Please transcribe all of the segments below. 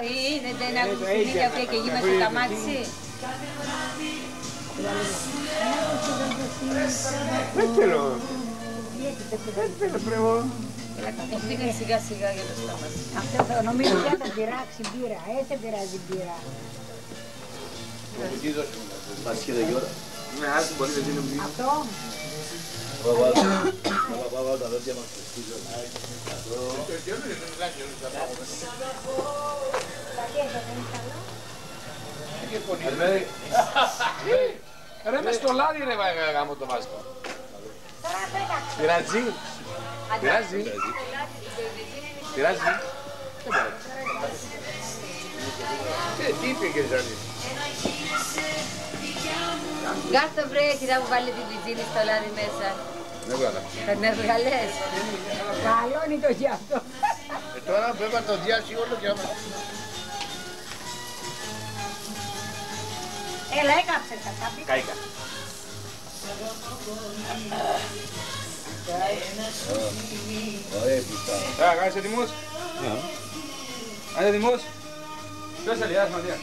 είναι ένα κουστινίδια που και γίνονται τα μάξι. Δεν θέλω. Δεν θέλω πρέπει. Πήγαινε σιγά σιγά για το στόμα. Αυτό νομίζω ότι θα πειράξει μπύρα, έτσι πειράζει μπύρα. Μας και η ώρα. Ναι, άσου πολύ δεν είναι μπύρα. Αυτό. Πάω τα δόντια μας πεστίζω. Ρε μες στο λάδι ρε γάμο το Βάσκο. Πειράζει. Πειράζει. Πειράζει. Τι πήγε Ζανή. Κάτω βρε, κοίτα μου βάλει την πιτζίνη στο λάδι μέσα. Δεν βγάλα. Θα την έβγαλες. Καλό είναι το γι' αυτό. Τώρα πρέπει να το διάσει όλο και άμα. Έλα, έκαψε τα κάπη. Κάηκα. Ωραία πιτά. Κάνεις έτοιμος. Κάνεις έτοιμος. Ποιος θέλει, ας Μαντία.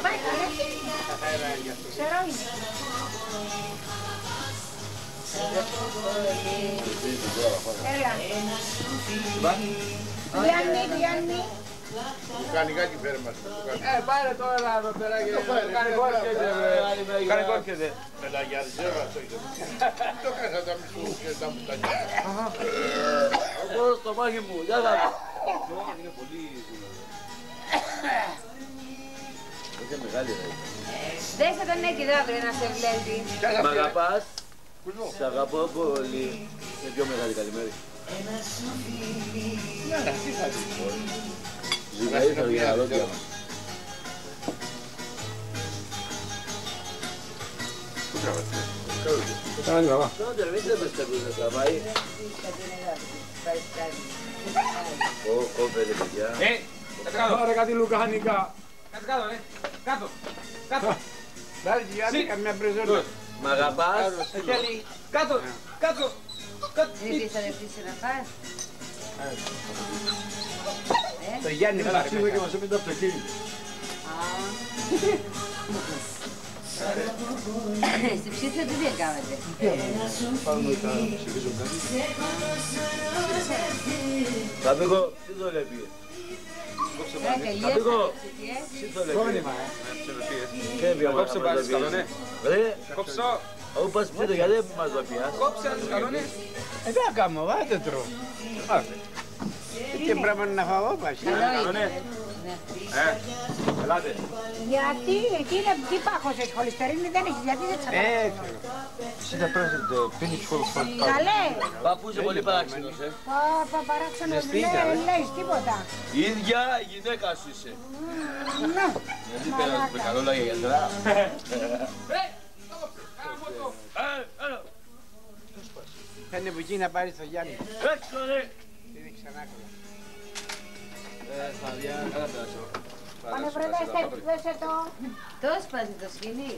Πάει καλά. Ξέρω είναι. Έλα. Γιάννη. Κάνει κάτι φέρε μας. Πάρε τώρα εδώ πέρα και κάνει κόρκεται. Κάνει κόρκεται. Πελαγιαριζέρο αυτό είναι. Το κάσα τα μισού και τα μουτανιά. Εγώ στο μάχη μου, γεια σας. Είναι πολύ... Είναι μεγάλη ρε. Δέστε τον εκεί αύριο να σε βλέπει. Μ' αγαπάς, σ' αγαπώ πολύ. Είναι πιο μεγάλη καλημέρι. Ζυγαΐθα για τα δόντια μας. Τώρα δεν με στέλνουν να τραβάει. Κόβε ρε παιδιά. Πάρε κάτι λουκάνικα. Κάτω κάτω ρε. Κάτω. Κάτω. Δάρει Γιάννη καμιά πρεζόνα. Μ' αγαπάς. Κάτω. Κάτω. Δεν είπες θα δεχτείς να φας. Το Γιάννη πάρε Ψήφω και μας έπαιρνε το αυτοκίνητο. Στη ψήφια τι δεν κάνετε. Πάμε να ψηφίσω κάτι. Θα πήγω, τι το λέει πήγε. Απήγω, τι το λέει πήγε. Κόψε πάλι σκαλώνε. Ρε, Κόψω. όπου πας ψήτω, γιατί δεν μας το πιάς. Κόψε άλλους σκαλώνε. Δεν κάνω, βάτε τρώω. Και πρέπει να φάω πάση. Ελάτε. Γιατί εκεί είναι τι πάχωσες, χολυστερίνη δεν έχεις, γιατί δεν τσαπάς. Εσύ θα πρέπει να το πίνεις χωρίς φάω. Καλέ. Παππού είσαι πολύ παράξενος, Παράξενος λες τίποτα. Η ίδια γυναίκα σου είσαι. Ναι. Γιατί πέρασες με καλό λόγια γιατρά. Φαίνεται από εκεί να πάρεις το Γιάννη. Έξω ρε. Είναι ξανά κολλά. Πάνε βρε δέστε το. Το σπάζει το σκηνή.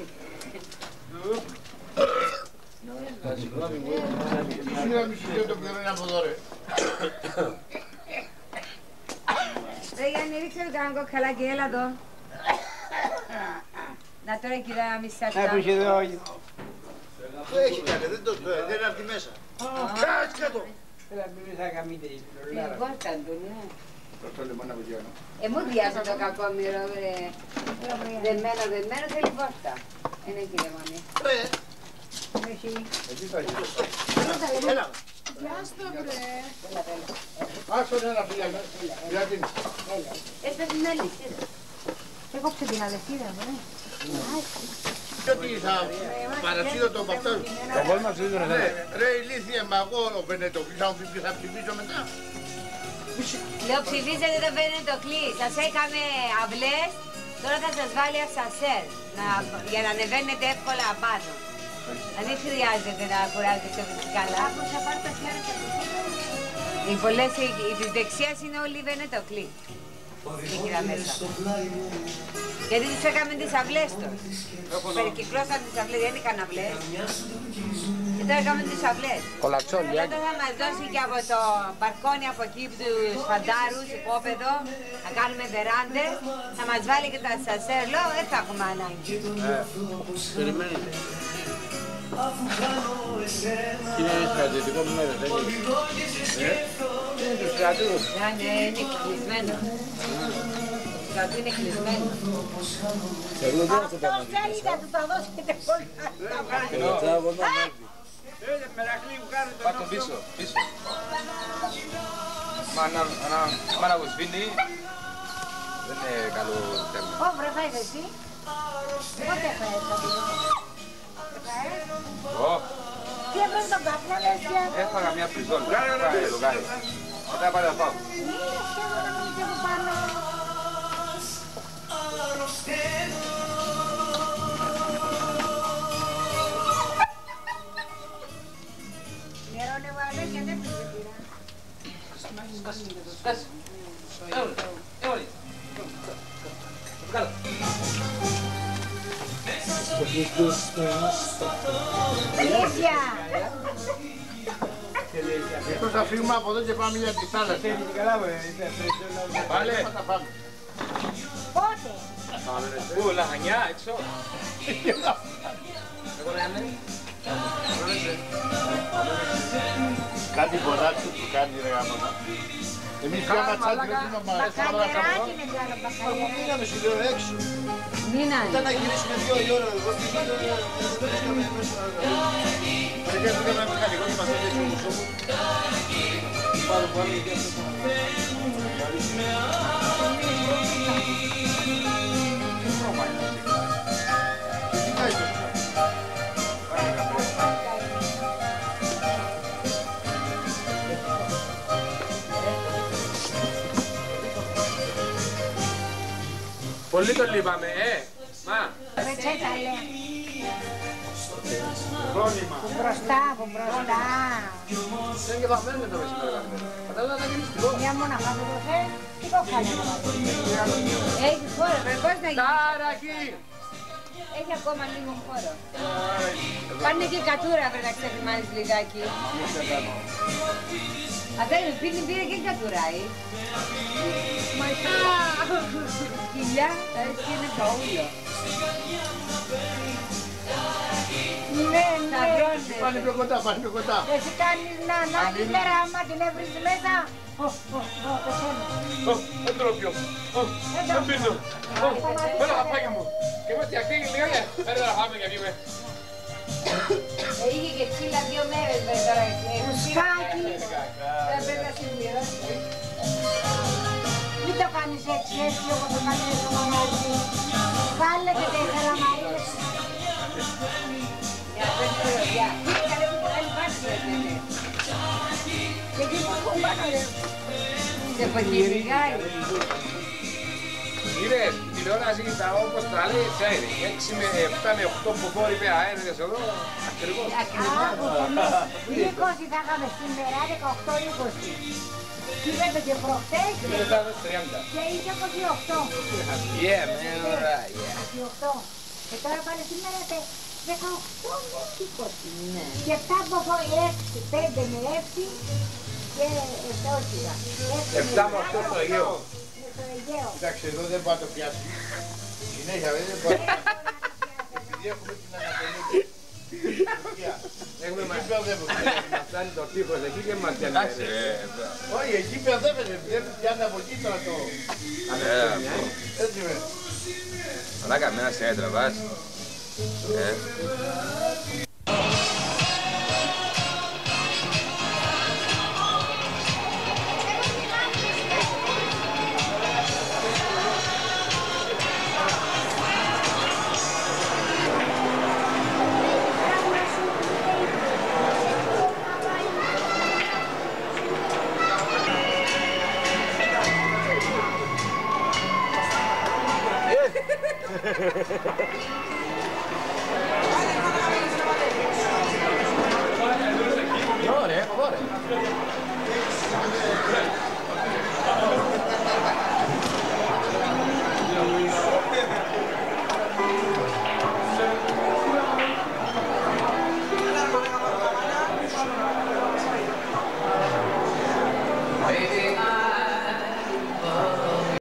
Συγγνώμη, το πληρώνει από εδώ ρε. Ρε Γιάννη, ρίξε το κάνω κοκκαλάκι, έλα εδώ. Να τώρα κυρία μισά Να που είχε εδώ. Το έχει κάνει, δεν είναι αυτή μέσα. Κάτσε κάτω. Έλα, μην θα καμείτε. Γόρταν του, ναι. Το λεμόν από Γιάννη. Μου διάσε το κακό μυρό, ρε. Δεμένο, θέλει βόρτα. Είναι κύριε Μόνη. Ρε, Εσύ. εκεί θα γίνει. Έλα. Πιάστο βρε. Άσον ένα φίλια. Γιατί. Έσπασε την αλήθεια. Έκοψε την αλεσίδα βρε. Γιατί θα παρασύρω τον παυτό. Το βόλμα ψηφίζω ρε. Ρε ηλίθιε, μα εγώ ο Βενετοκλής θα ψηφίσω μετά. Λέω ψηφίζετε το Βενετοκλή. Σας έκαμε αυλές, τώρα θα σας βάλει ασανσέρ για να ανεβαίνετε εύκολα απάνω. Δεν χρειάζεται να κουράζετε καλά. Οι πολλές της δεξιάς είναι όλοι οι Βενετοκλή. Μέσα. Γιατί τους έκαμε τις αυλές τους. Περικυκλώσαν τις αυλές, δεν είχαν αυλές. Και τώρα κάνουμε τις αυλές. Κολατσόλια. Εδώ θα μας δώσει και από το μπαλκόνι από εκεί τους φαντάρους, υπόπεδο, να κάνουμε βεράντες, θα μας βάλει και τα σασέρ, λέω, δεν θα έχουμε ανάγκη. Περιμένετε. Είναι στρατιωτικό μέρος, δεν είναι. Είναι του στρατού. Είναι κλεισμένο. Το στρατού είναι κλεισμένο. Αυτό θέλει να του τα δώσετε πολλά. Πάρ' τον πίσω, πίσω. Μα να σβήνει, δεν είναι καλό θέμα. Ω, βρε, φάεις εσύ. Πότε φάεις αυτό. Τι έπρεπε τον καπνό, λες και... Έφαγα μια πριζόλα, έφαγα το γάρι. Μετά πάτε να πάω. Είναι σχεδόν να μην και από πάνω. Νερώνε βάλε και δεν πήγε πήρα. Αλήθεια! Εκτός θα φύγουμε από εδώ και πάμε για τη θάλασσα. Πάλε. Πότε? Πού, λαχανιά, έξω. Κάτι μπονάτσο του κάνει ρε γάμονα. Εμείς πήγαμε τσάντι ρε τι μας Μπακαλιαράκι είναι το άλλο μπακαλιαράκι. Πήγαμε σου λέω έξω. Μείνανε. Ήταν να γυρίσουμε 2 η ώρα. Εγώ πήγαμε μέσα. Μερικά πήγαμε ένα μηχανικό και μας έδειξε ο μουσό μου. Πάρω γιατί αυτό Πολύ το λείπαμε, μα. Ρετσέτα λέει. Πρόνοιμα. Που μπροστά, που μπροστά. Δεν και βαμμένο το μεσημέρι. Κατάλαβα να γίνεις τυχό. Μια μοναχά του το θε, τι το κάνει. Έχει χώρο, πρέπει πώς να γίνει. Τάρακι! Έχει ακόμα λίγο χώρο. Πάνε και κατούρα, πρέπει να ξεφημάνεις λιγάκι. Αυτά είναι πήρε και κατουράει. Κοιλιά, έτσι είναι το ούλο. Ναι, ναι. Πάνε πιο κοντά, πάνε πιο κοντά. Εσύ κάνεις να την μέρα άμα την έβρεις μέσα. Πεσαίνω. Δεν τρώω δεν πίνω. Πέρα λαφάκι μου. Και με τη ακτή λίγα, πέρα τα λαφάμε για βγήμε. Είχε και ξύλα 2 μέρες τώρα. Μουσκάκι. Δεν πρέπει να συμπληρώσει. Μην το κάνεις έτσι όπως το κάνεις το μαγαζί. Βάλε και 4 μαρίες. Για πες το ροδιά. Καλέ που δεν υπάρχει ρε. Και εκεί που πάνω ρε. Σε ποτηριγάει. Είδες, η τηλεόραση τα όπως τα λέει, ξέρει. 6 με 7 με 8 που κόρυβε αέρες εδώ, ακριβώς. Άκουσε με, 20 θα είχαμε σήμερα, 18-20. Και είπατε και προχτές Και μετά 30. και είχε 28. Yeah, man, alright, yeah. 28. Και τώρα πάλι σήμερα 18 με 20. Και 7 από 6, 5 με 6 και 7 όχι. 7 με 8 στο Αιγαίο. Στο Αιγαίο. Εντάξει, εδώ δεν πάω να το πιάσει. Συνέχεια, δεν πάω. Επειδή έχουμε την Ανατολή. Έχουμε Εκεί μπερδεύομαι. μας φτάνει το τείχος εκεί και μας πιάνει. Όχι, εκεί μπερδεύεται. Δεν πιάνει από εκεί τώρα το... Έτσι με. Αλλά καμένα σε έτραβας. Baby,